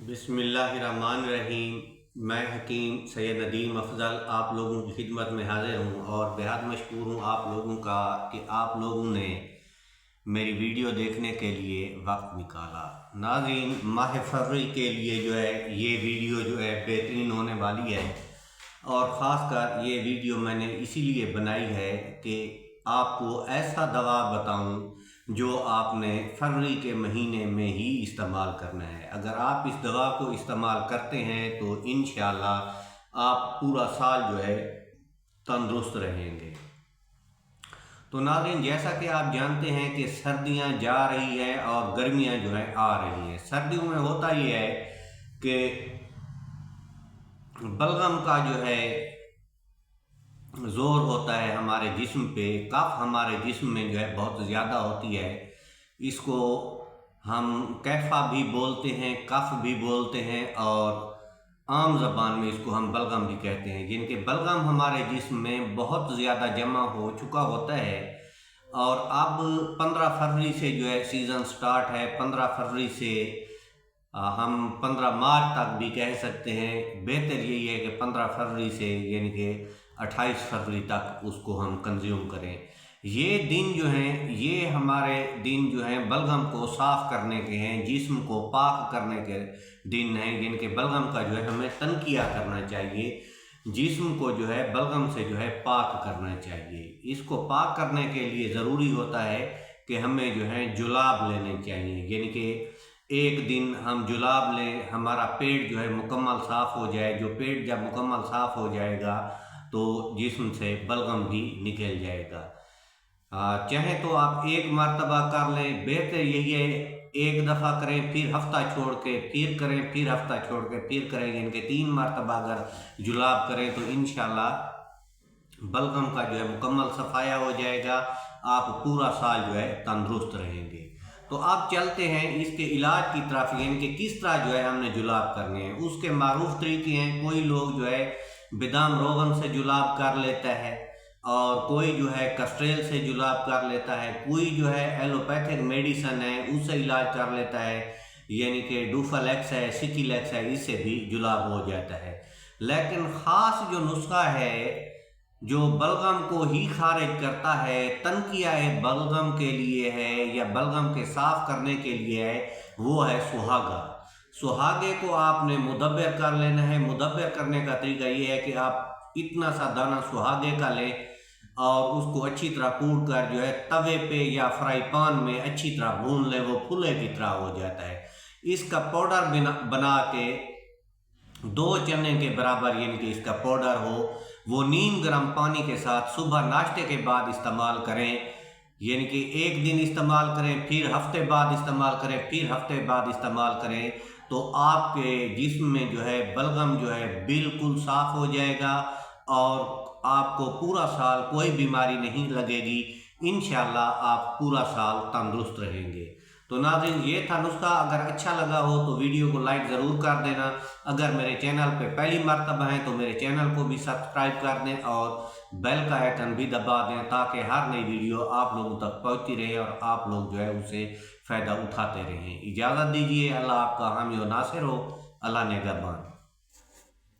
बिस्मिल्लाहिर्रहमानिर्रहीम। मैं हकीम सैयद नदीम अफजल आप लोगों की खिदमत में हाजिर हूँ और बेहद मशकूर हूँ आप लोगों का कि आप लोगों ने मेरी वीडियो देखने के लिए वक्त निकाला। नाज़रीन, माह फरवरी के लिए जो है ये वीडियो जो है बेहतरीन होने वाली है और ख़ासकर ये वीडियो मैंने इसीलिए बनाई है कि आपको ऐसा दवा बताऊं जो आपने फरवरी के महीने में ही इस्तेमाल करना है। अगर आप इस दवा को इस्तेमाल करते हैं तो इंशाअल्लाह आप पूरा साल जो है तंदुरुस्त रहेंगे। तो नाज़रीन, जैसा कि आप जानते हैं कि सर्दियां जा रही है और गर्मियां जो है आ रही हैं। सर्दियों में होता ये है कि बलगम का जो है ज़ोर होता है हमारे जिस्म पे, कफ हमारे जिस्म में जो है बहुत ज़्यादा होती है। इसको हम कैफा भी बोलते हैं, कफ भी बोलते हैं और आम ज़बान में इसको हम बलगम भी कहते हैं। जिनके बलगम हमारे जिस्म में बहुत ज़्यादा जमा हो चुका होता है और अब 15 फरवरी से जो है सीज़न स्टार्ट है। 15 फरवरी से हम 15 मार्च तक भी कह सकते हैं। बेहतर यही है कि 15 फरवरी से यानी कि 28 फरवरी तक उसको हम कंज्यूम करें। ये दिन जो हैं, ये हमारे दिन जो हैं बलगम को साफ़ करने के हैं, जिस्म को पाक करने के दिन हैं। जिनके बलगम का जो है हमें तनकिया करना चाहिए, जिस्म को जो है बलगम से जो है पाक करना चाहिए। इसको पाक करने के लिए ज़रूरी होता है कि हमें जो है जुलाब लेने चाहिए। यानी कि एक दिन हम जुलाब लें, हमारा पेट जो है मुकम्मल साफ़ हो जाए। जो पेट जब मुकम्मल साफ़ हो जाएगा तो जिस्म से बलगम भी निकल जाएगा। चाहे तो आप एक मरतबा कर लें, बेहतर यही है एक दफ़ा करें, फिर हफ्ता छोड़ के फिर करें, फिर हफ्ता छोड़ के फिर करें। इनके 3 मरतबा अगर जुलाब करें तो इंशाल्लाह बलगम का जो है मुकम्मल सफाया हो जाएगा। आप पूरा साल जो है तंदुरुस्त रहेंगे। तो आप चलते हैं इसके इलाज की तरफ, यानी कि किस तरह जो है हमने जुलाब करने हैं। उसके मारूफ तरीके हैं। कोई लोग जो है बादाम रोगन से जुलाब कर लेता है और कोई जो है कस्ट्रेल से जुलाब कर लेता है। कोई जो है एलोपैथिक मेडिसन है उससे इलाज कर लेता है, यानी कि डूफालेक्स है, सिकिलेक्स है, इससे भी जुलाब हो जाता है। लेकिन ख़ास जो नुस्खा है जो बलगम को ही खारिज करता है, तनकिया है बलगम के लिए है या बलगम के साफ़ करने के लिए है, वो है सुहागा। सुहागे को आपने मुदब्बर कर लेना है। मुदब्बर करने का तरीका ये है कि आप इतना सा दाना सुहागे का लें और उसको अच्छी तरह कूट कर जो है तवे पे या फ्राई पैन में अच्छी तरह भून लें। वो फुले की तरह हो जाता है। इसका पाउडर बना के 2 चने के बराबर, यानी कि इसका पाउडर हो, वो नीम गर्म पानी के साथ सुबह नाश्ते के बाद इस्तेमाल करें। यानी कि एक दिन इस्तेमाल करें, फिर हफ्ते बाद इस्तेमाल करें, फिर हफ्ते बाद इस्तेमाल करें, तो आपके जिस्म में जो है बलगम जो है बिल्कुल साफ़ हो जाएगा और आपको पूरा साल कोई बीमारी नहीं लगेगी। इंशाअल्लाह आप पूरा साल तंदुरुस्त रहेंगे। तो नाज़रीन, ये था नुस्खा। अगर अच्छा लगा हो तो वीडियो को लाइक ज़रूर कर देना। अगर मेरे चैनल पे पहली मर्तबा हैं तो मेरे चैनल को भी सब्सक्राइब कर दें और बेल का आइकन भी दबा दें ताकि हर नई वीडियो आप लोगों तक पहुंचती रहे और आप लोग जो है उसे फ़ायदा उठाते रहें। इजाज़त दीजिए। अल्लाह आपका हामी और नासिर हो। अल्लाह निगहबान।